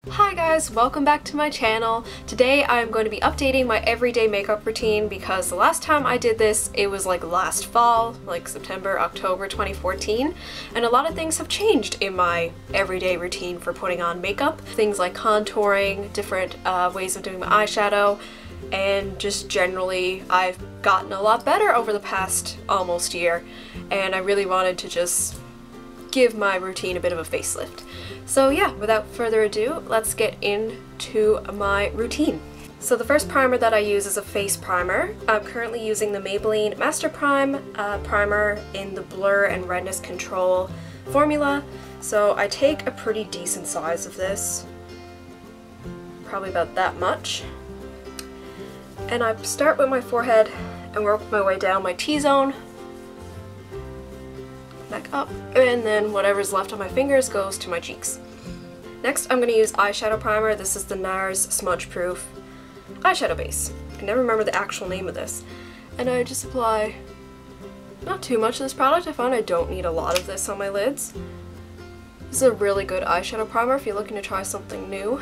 Hi guys, welcome back to my channel. Today I'm going to be updating my everyday makeup routine because the last time I did this it was like last fall, like September, October 2014, and a lot of things have changed in my everyday routine for putting on makeup. Things like contouring, different ways of doing my eyeshadow, and just generally I've gotten a lot better over the past almost year, and I really wanted to just give my routine a bit of a facelift. So yeah, without further ado, let's get into my routine. So the first primer that I use is a face primer. I'm currently using the Maybelline Master Prime primer in the Blur and Redness Control formula. So I take a pretty decent size of this, probably about that much. And I start with my forehead and work my way down my T-zone, back up, and then whatever's left on my fingers goes to my cheeks. Next I'm going to use eyeshadow primer. This is the NARS Smudge Proof eyeshadow base. I can never remember the actual name of this. And I just apply not too much of this product. I find I don't need a lot of this on my lids. This is a really good eyeshadow primer if you're looking to try something new.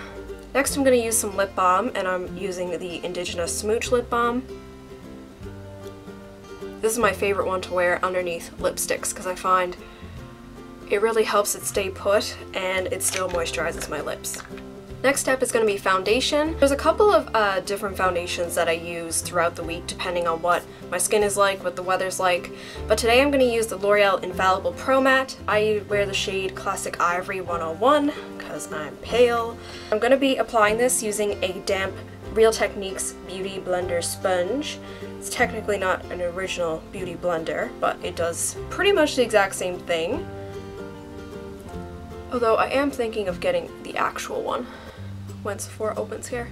Next I'm going to use some lip balm, and I'm using the Indigenous Smooch Lip Balm. This is my favorite one to wear underneath lipsticks because I find it really helps it stay put and it still moisturizes my lips. Next step is going to be foundation. There's a couple of different foundations that I use throughout the week depending on what my skin is like, what the weather's like, but today I'm going to use the L'Oreal Infallible Pro Matte. I wear the shade Classic Ivory 101 because I'm pale. I'm going to be applying this using a damp Real Techniques Beauty Blender sponge. It's technically not an original beauty blender, but it does pretty much the exact same thing. Although I am thinking of getting the actual one when Sephora opens here.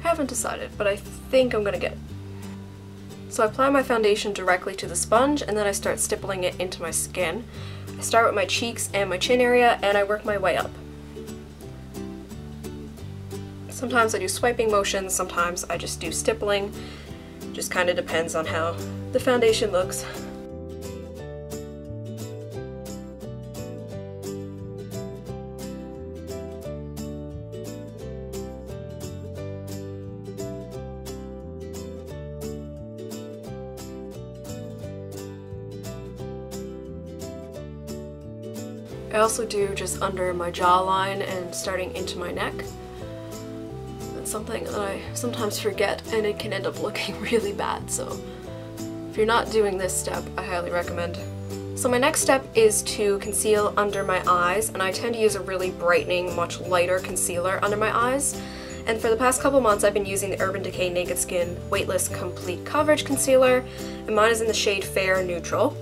Haven't decided, but I think I'm gonna get it. So I apply my foundation directly to the sponge and then I start stippling it into my skin. I start with my cheeks and my chin area and I work my way up. Sometimes I do swiping motions, sometimes I just do stippling. Just kind of depends on how the foundation looks. I also do just under my jawline and starting into my neck. Something that I sometimes forget and it can end up looking really bad, so if you're not doing this step, I highly recommend. So my next step is to conceal under my eyes, and I tend to use a really brightening, much lighter concealer under my eyes. And for the past couple months I've been using the Urban Decay Naked Skin Weightless Complete Coverage Concealer, and mine is in the shade Fair Neutral.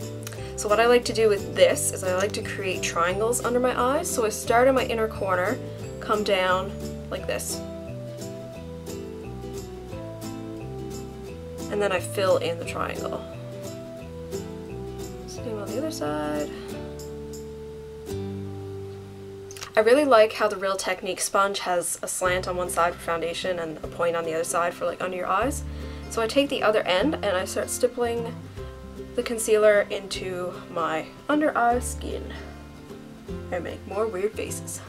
So what I like to do with this is I like to create triangles under my eyes. So I start in my inner corner, come down like this. And then I fill in the triangle. Same on the other side. I really like how the Real Techniques sponge has a slant on one side for foundation and a point on the other side for like under your eyes. So I take the other end and I start stippling the concealer into my under eye skin and make more weird faces.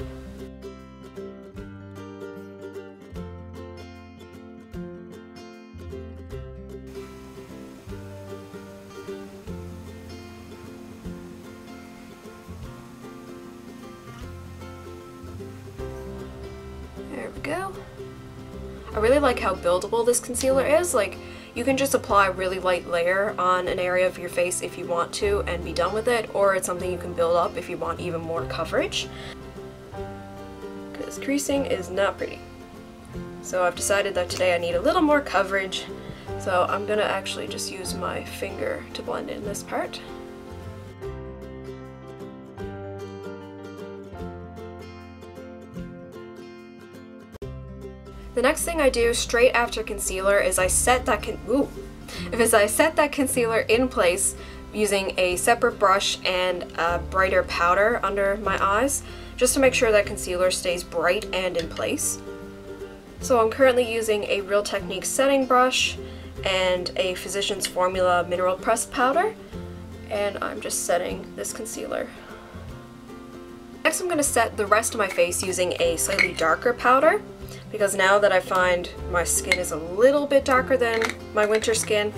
There we go. I really like how buildable this concealer is. Like, you can just apply a really light layer on an area of your face if you want to and be done with it, or it's something you can build up if you want even more coverage. Because creasing is not pretty. So I've decided that today I need a little more coverage, so I'm gonna actually just use my finger to blend in this part. The next thing I do straight after concealer is I set that concealer in place using a separate brush and a brighter powder under my eyes, just to make sure that concealer stays bright and in place. So I'm currently using a Real Techniques setting brush and a Physicians Formula mineral pressed powder, and I'm just setting this concealer Next I'm going to set the rest of my face using a slightly darker powder, because now that I find my skin is a little bit darker than my winter skin,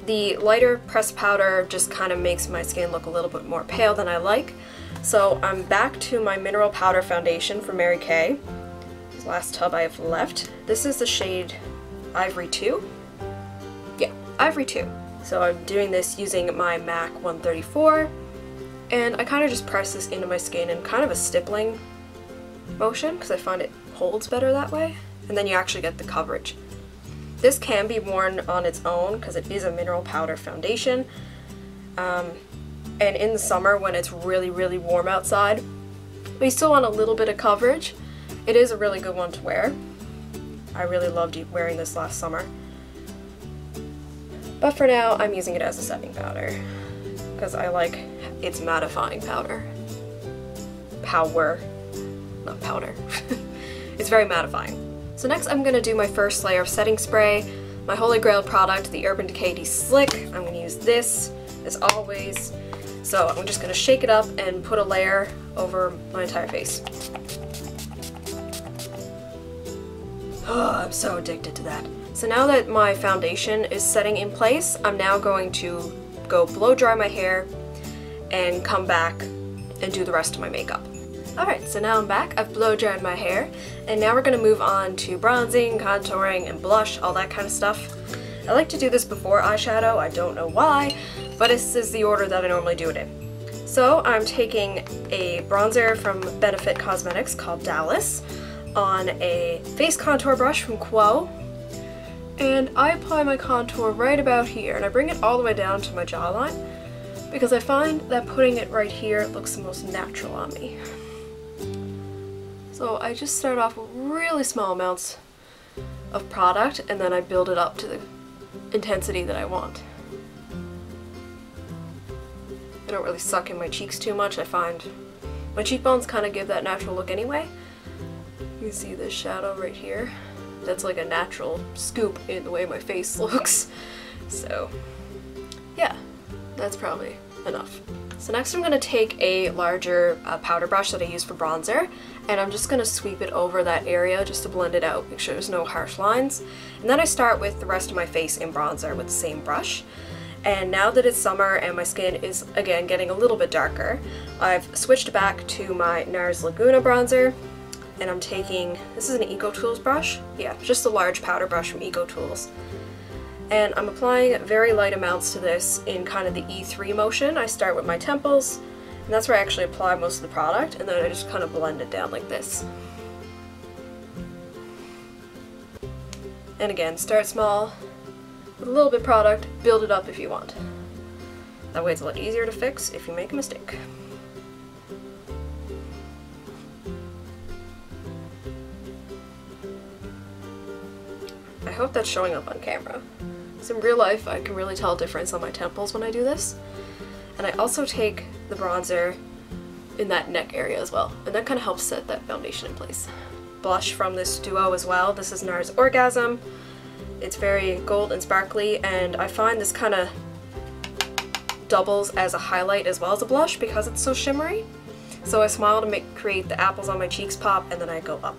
the lighter pressed powder just kind of makes my skin look a little bit more pale than I like. So I'm back to my mineral powder foundation from Mary Kay. This last tub I have left. This is the shade Ivory 2. Yeah, Ivory 2. So I'm doing this using my MAC 134, and I kind of just press this into my skin in kind of a stippling motion because I find it holds better that way, and then you actually get the coverage. This can be worn on its own because it is a mineral powder foundation, and in the summer when it's really warm outside but you still want a little bit of coverage, it is a really good one to wear. I really loved wearing this last summer. But for now, I'm using it as a setting powder because I like its mattifying powder. Power, not powder. It's very mattifying. So next I'm going to do my first layer of setting spray, my Holy Grail product, the Urban Decay De-Slick. I'm going to use this as always. So I'm just going to shake it up and put a layer over my entire face. Oh, I'm so addicted to that. So now that my foundation is setting in place, I'm now going to go blow dry my hair and come back and do the rest of my makeup. Alright, so now I'm back. I've blow dried my hair, and now we're going to move on to bronzing, contouring, and blush, all that kind of stuff. I like to do this before eyeshadow, I don't know why, but this is the order that I normally do it in. So I'm taking a bronzer from Benefit Cosmetics called Dallas on a face contour brush from Quo, and I apply my contour right about here, and I bring it all the way down to my jawline because I find that putting it right here looks the most natural on me. So I just start off with really small amounts of product and then I build it up to the intensity that I want. I don't really suck in my cheeks too much. I find my cheekbones kind of give that natural look anyway. You can see this shadow right here. That's like a natural scoop in the way my face looks. So yeah, that's probably enough. So next I'm going to take a larger powder brush that I use for bronzer, and I'm just going to sweep it over that area just to blend it out, make sure there's no harsh lines. And then I start with the rest of my face in bronzer with the same brush. And now that it's summer and my skin is again getting a little bit darker, I've switched back to my NARS Laguna bronzer, and I'm taking, this is an EcoTools brush, yeah, just a large powder brush from EcoTools. And I'm applying very light amounts to this in kind of the E3 motion. I start with my temples, and that's where I actually apply most of the product, and then I just kind of blend it down like this. And again, start small, with a little bit of product, build it up if you want. That way it's a lot easier to fix if you make a mistake. I hope that's showing up on camera. Because in real life I can really tell a difference on my temples when I do this. And I also take the bronzer in that neck area as well, and that kind of helps set that foundation in place. Blush from this duo as well. This is NARS Orgasm. It's very gold and sparkly, and I find this kind of doubles as a highlight as well as a blush because it's so shimmery. So I smile to create the apples on my cheeks pop, and then I go up.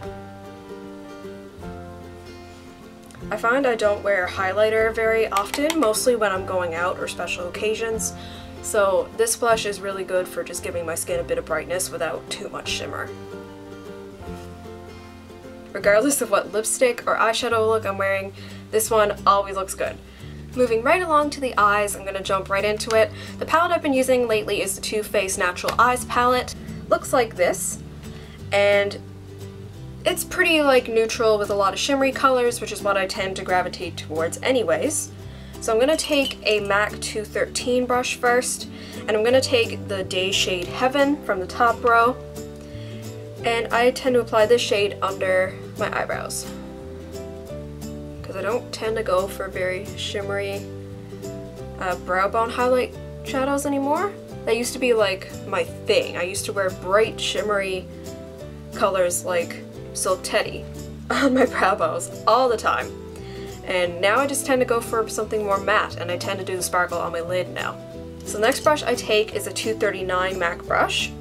I find I don't wear highlighter very often, mostly when I'm going out or special occasions, so this blush is really good for just giving my skin a bit of brightness without too much shimmer. Regardless of what lipstick or eyeshadow look I'm wearing, this one always looks good. Moving right along to the eyes, I'm going to jump right into it. The palette I've been using lately is the Too Faced Natural Eyes palette. Looks like this, and it's pretty like neutral with a lot of shimmery colors, which is what I tend to gravitate towards anyways. So I'm going to take a MAC 213 brush first, and I'm going to take the Day Shade Heaven from the top row, and I tend to apply this shade under my eyebrows because I don't tend to go for very shimmery brow bone highlight shadows anymore. That used to be like my thing. I used to wear bright shimmery colors like Silk Teddy on my brow bones all the time, and now I just tend to go for something more matte, and I tend to do the sparkle on my lid now. So the next brush I take is a 239 MAC brush,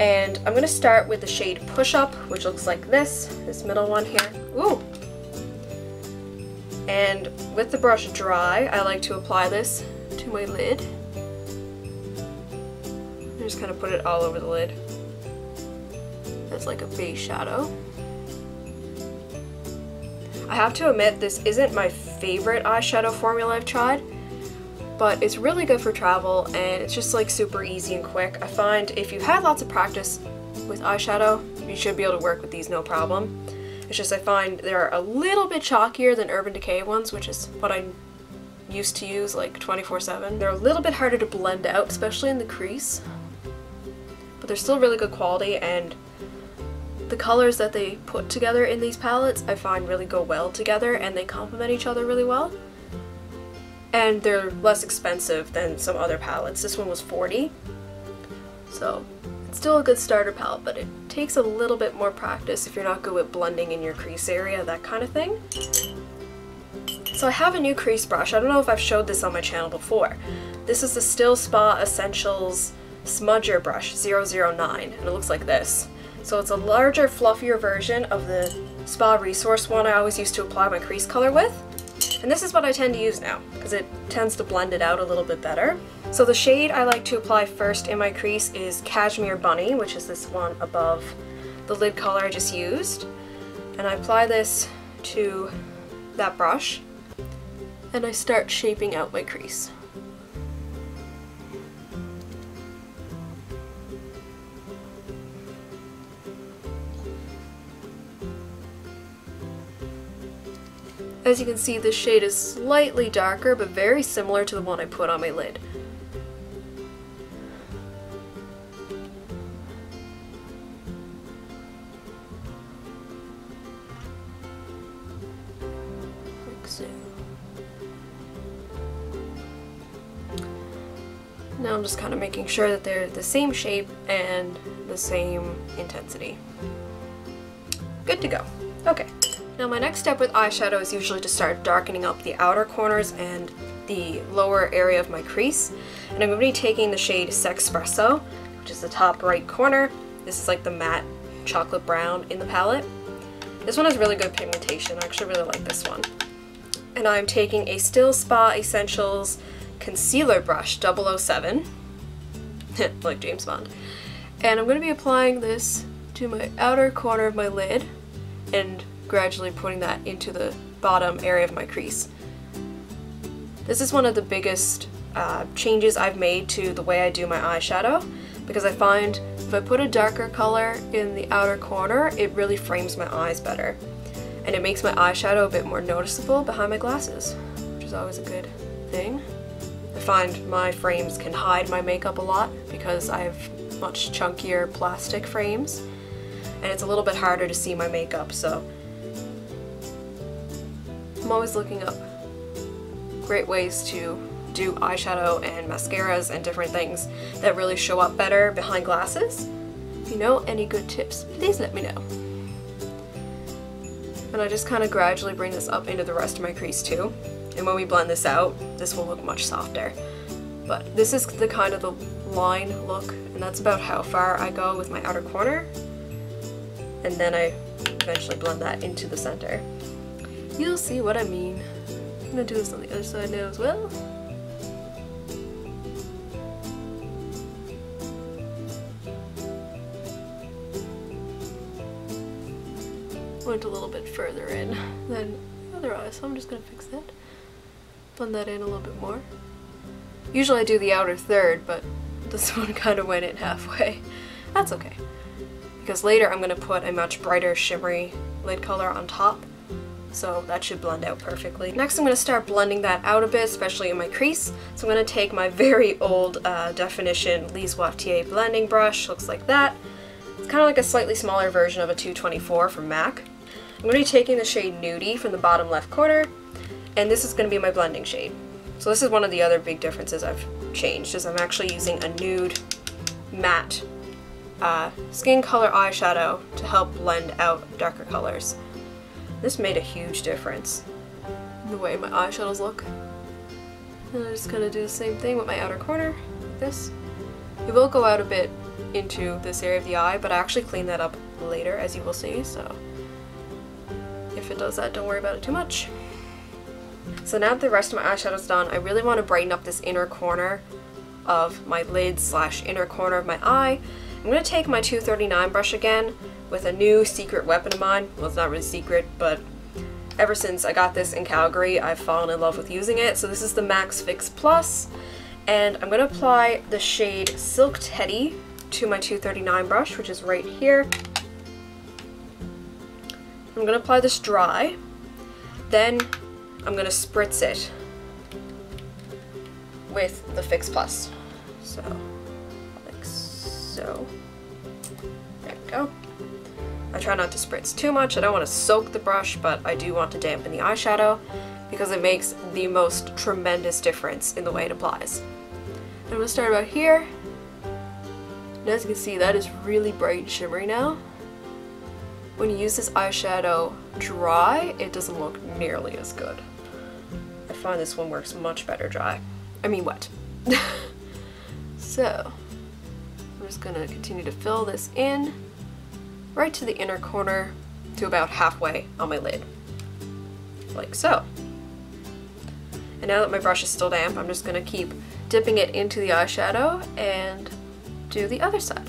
And I'm going to start with the shade Push Up, which looks like this middle one here. Ooh! And with the brush dry, I like to apply this to my lid. I just kind of put it all over the lid. That's like a base shadow. I have to admit, this isn't my favorite eyeshadow formula I've tried, but it's really good for travel and it's just like super easy and quick. I find if you've had lots of practice with eyeshadow, you should be able to work with these no problem. It's just I find they're a little bit chalkier than Urban Decay ones, which is what I used to use like 24/7. They're a little bit harder to blend out, especially in the crease, but they're still really good quality, and the colors that they put together in these palettes I find really go well together and they complement each other really well. And they're less expensive than some other palettes. This one was $40, so it's still a good starter palette, but it takes a little bit more practice if you're not good with blending in your crease area, that kind of thing. So I have a new crease brush. I don't know if I've showed this on my channel before. This is the Still Spa Essentials Smudger Brush 009, and it looks like this. So it's a larger, fluffier version of the Spa Resource one I always used to apply my crease color with. And this is what I tend to use now, because it tends to blend it out a little bit better. So the shade I like to apply first in my crease is Cashmere Bunny, which is this one above the lid color I just used. And I apply this to that brush, and I start shaping out my crease. As you can see, this shade is slightly darker, but very similar to the one I put on my lid. Like so. Now I'm just kind of making sure that they're the same shape and the same intensity. Good to go. Okay. Now my next step with eyeshadow is usually to start darkening up the outer corners and the lower area of my crease. And I'm going to be taking the shade Sexpresso, which is the top right corner. This is like the matte chocolate brown in the palette. This one has really good pigmentation. I actually really like this one. And I'm taking a Still Spa Essentials Concealer Brush 007, like James Bond. And I'm going to be applying this to my outer corner of my lid and gradually putting that into the bottom area of my crease. This is one of the biggest changes I've made to the way I do my eyeshadow, because I find if I put a darker color in the outer corner, it really frames my eyes better. And it makes my eyeshadow a bit more noticeable behind my glasses, which is always a good thing. I find my frames can hide my makeup a lot because I have much chunkier plastic frames, and it's a little bit harder to see my makeup, so I'm always looking up great ways to do eyeshadow and mascaras and different things that really show up better behind glasses. If you know any good tips, please let me know. And I just kind of gradually bring this up into the rest of my crease too. And when we blend this out, this will look much softer. But this is the kind of the line look, and that's about how far I go with my outer corner. And then I eventually blend that into the center. You'll see what I mean. I'm gonna do this on the other side now as well. Went a little bit further in than the other eye, so I'm just gonna fix that. Blend that in a little bit more. Usually I do the outer third, but this one kind of went in halfway. That's okay, because later I'm gonna put a much brighter shimmery lid color on top. So that should blend out perfectly. Next I'm going to start blending that out a bit, especially in my crease. So I'm going to take my very old Definition Lise Watier blending brush, looks like that. It's kind of like a slightly smaller version of a 224 from MAC. I'm going to be taking the shade Nudie from the bottom left corner, and this is going to be my blending shade. So this is one of the other big differences I've changed, is I'm actually using a nude matte skin color eyeshadow to help blend out darker colors. This made a huge difference in the way my eyeshadows look. And I'm just gonna do the same thing with my outer corner, like this. It will go out a bit into this area of the eye, but I actually clean that up later, as you will see, so if it does that, don't worry about it too much. So now that the rest of my eyeshadow's done, I really want to brighten up this inner corner of my lid / inner corner of my eye. I'm going to take my 239 brush again with a new secret weapon of mine. Well, it's not really secret, but ever since I got this in Calgary, I've fallen in love with using it. So this is the MAC Fix Plus, and I'm going to apply the shade Silk Teddy to my 239 brush, which is right here. I'm going to apply this dry, then I'm going to spritz it with the Fix Plus. So, like so. There we go. I try not to spritz too much. I don't want to soak the brush, but I do want to dampen the eyeshadow because it makes the most tremendous difference in the way it applies. I'm going to start about here. And as you can see, that is really bright and shimmery now. When you use this eyeshadow dry, it doesn't look nearly as good. I find this one works much better dry. I mean wet. So, I'm just going to continue to fill this in right to the inner corner to about halfway on my lid. Like so. And now that my brush is still damp, I'm just going to keep dipping it into the eyeshadow and do the other side.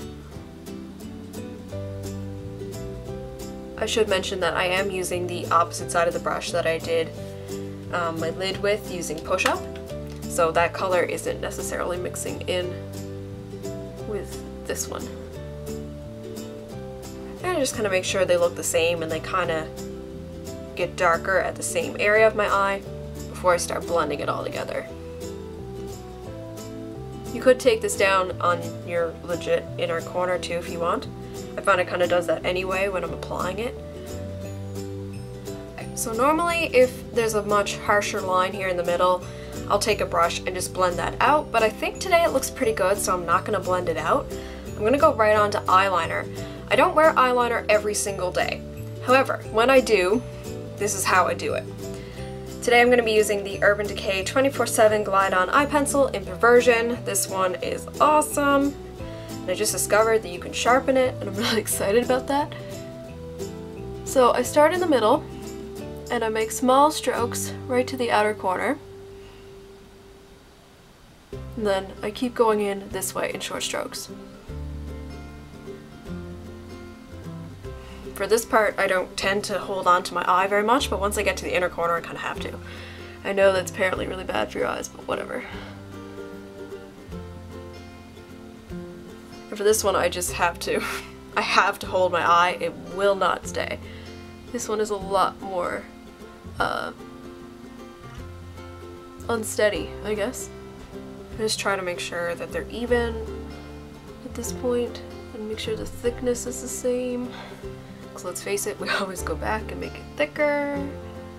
I should mention that I am using the opposite side of the brush that I did my lid with using Push Up, so that color isn't necessarily mixing in with this one. And I just kind of make sure they look the same and they kind of get darker at the same area of my eye before I start blending it all together. You could take this down on your legit inner corner too if you want. I find it kind of does that anyway when I'm applying it. So normally if there's a much harsher line here in the middle, I'll take a brush and just blend that out, but I think today it looks pretty good, so I'm not going to blend it out. I'm going to go right on to eyeliner. I don't wear eyeliner every single day. However, when I do, this is how I do it. Today I'm going to be using the Urban Decay 24/7 Glide On Eye Pencil in Perversion. This one is awesome. And I just discovered that you can sharpen it, and I'm really excited about that. So I start in the middle, and I make small strokes right to the outer corner. And then I keep going in this way in short strokes. For this part, I don't tend to hold on to my eye very much, but once I get to the inner corner, I kind of have to. I know that's apparently really bad for your eyes, but whatever. And for this one, I just have to. I have to hold my eye. It will not stay. This one is a lot more unsteady, I guess. I just try to make sure that they're even at this point and make sure the thickness is the same. Because let's face it, we always go back and make it thicker.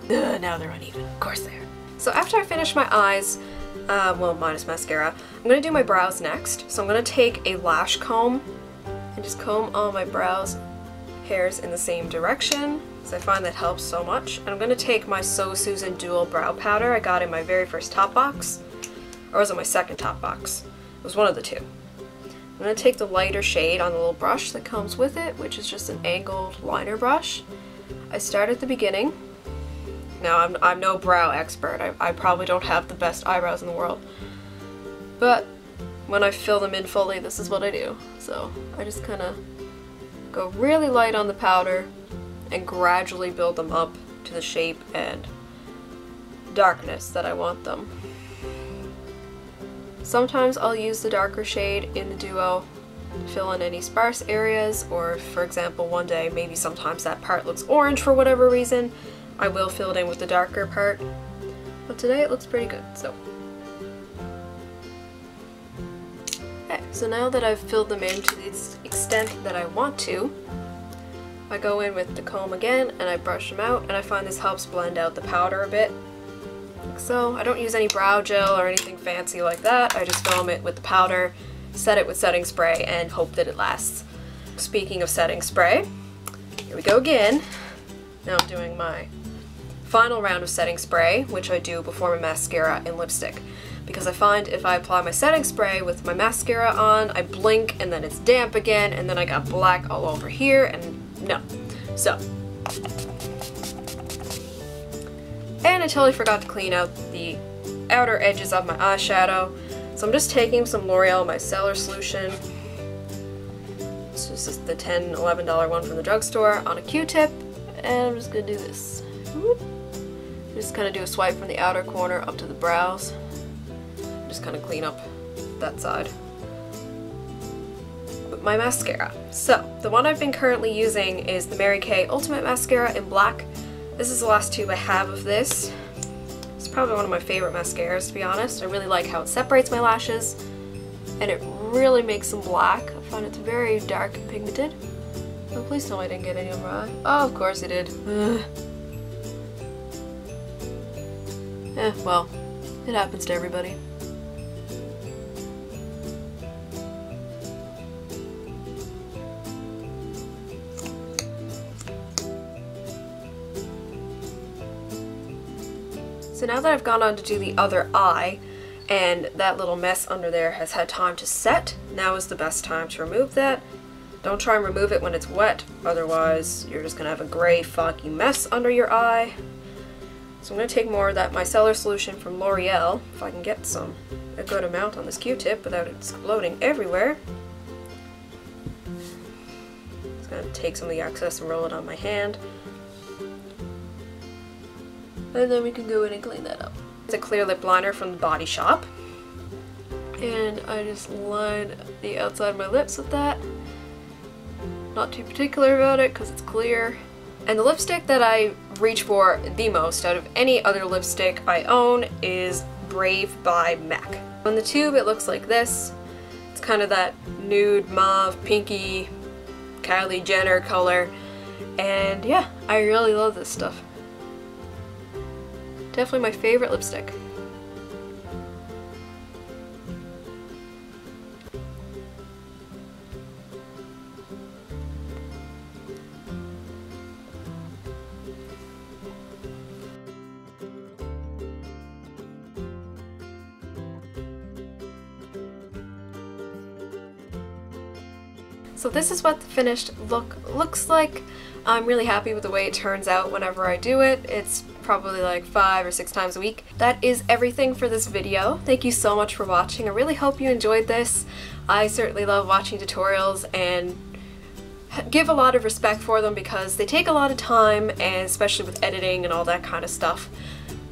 Now they're uneven. Of course they are. So after I finish my eyes, well, minus mascara, I'm going to do my brows next. So I'm going to take a lash comb and just comb all my brows hairs in the same direction, because I find that helps so much. And I'm going to take my So Susan Dual Brow Powder I got in my very first top box, or was it my second top box? It was one of the two. I'm going to take the lighter shade on the little brush that comes with it, which is just an angled liner brush. I start at the beginning. Now, I'm no brow expert. I probably don't have the best eyebrows in the world. But when I fill them in fully, this is what I do. So I just kind of go really light on the powder and gradually build them up to the shape and darkness that I want them. Sometimes I'll use the darker shade in the duo to fill in any sparse areas, or for example, one day, maybe sometimes that part looks orange for whatever reason, I will fill it in with the darker part. But today it looks pretty good, so. Okay, so now that I've filled them in to the extent that I want to, I go in with the comb again and I brush them out, and I find this helps blend out the powder a bit. Like so. I don't use any brow gel or anything fancy like that. I just film it with the powder, set it with setting spray, and hope that it lasts. Speaking of setting spray, here we go again. Now I'm doing my final round of setting spray, which I do before my mascara and lipstick. because I find if I apply my setting spray with my mascara on, I blink and then it's damp again, and then I got black all over here, and no. So, and I totally forgot to clean out the outer edges of my eyeshadow. So I'm just taking some L'Oreal Micellar Solution. This is the $10, $11 one from the drugstore on a Q-tip, and I'm just gonna do this. Just kind of do a swipe from the outer corner up to the brows. Just kind of clean up that side. But my mascara. So, the one I've been currently using is the Mary Kay Ultimate Mascara in black. This is the last tube I have of this. It's probably one of my favorite mascaras, to be honest. I really like how it separates my lashes, and it really makes them black. I find it's very dark and pigmented. Oh, please tell me I didn't get any on my eye. Oh, of course I did. Ugh. Well, it happens to everybody. So now that I've gone on to do the other eye, and that little mess under there has had time to set, now is the best time to remove that. Don't try and remove it when it's wet, otherwise you're just gonna have a gray, foggy mess under your eye. So I'm going to take more of that micellar solution from L'Oreal, if I can get a good amount on this Q-tip without it exploding everywhere. Just going to take some of the excess and roll it on my hand. And then we can go in and clean that up. It's a clear lip liner from the Body Shop. And I just line the outside of my lips with that. Not too particular about it because it's clear. And the lipstick that I reach for the most out of any other lipstick I own is Brave by MAC. On the tube it looks like this. It's kind of that nude mauve, pinky, Kylie Jenner color. And yeah, I really love this stuff. Definitely my favorite lipstick. So this is what the finished look looks like. I'm really happy with the way it turns out whenever I do it. It's probably like 5 or 6 times a week. That is everything for this video. Thank you so much for watching. I really hope you enjoyed this. I certainly love watching tutorials and give a lot of respect for them because they take a lot of time, and especially with editing and all that kind of stuff.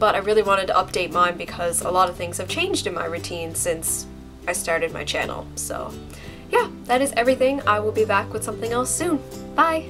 But I really wanted to update mine because a lot of things have changed in my routine since I started my channel. So yeah, that is everything. I will be back with something else soon. Bye!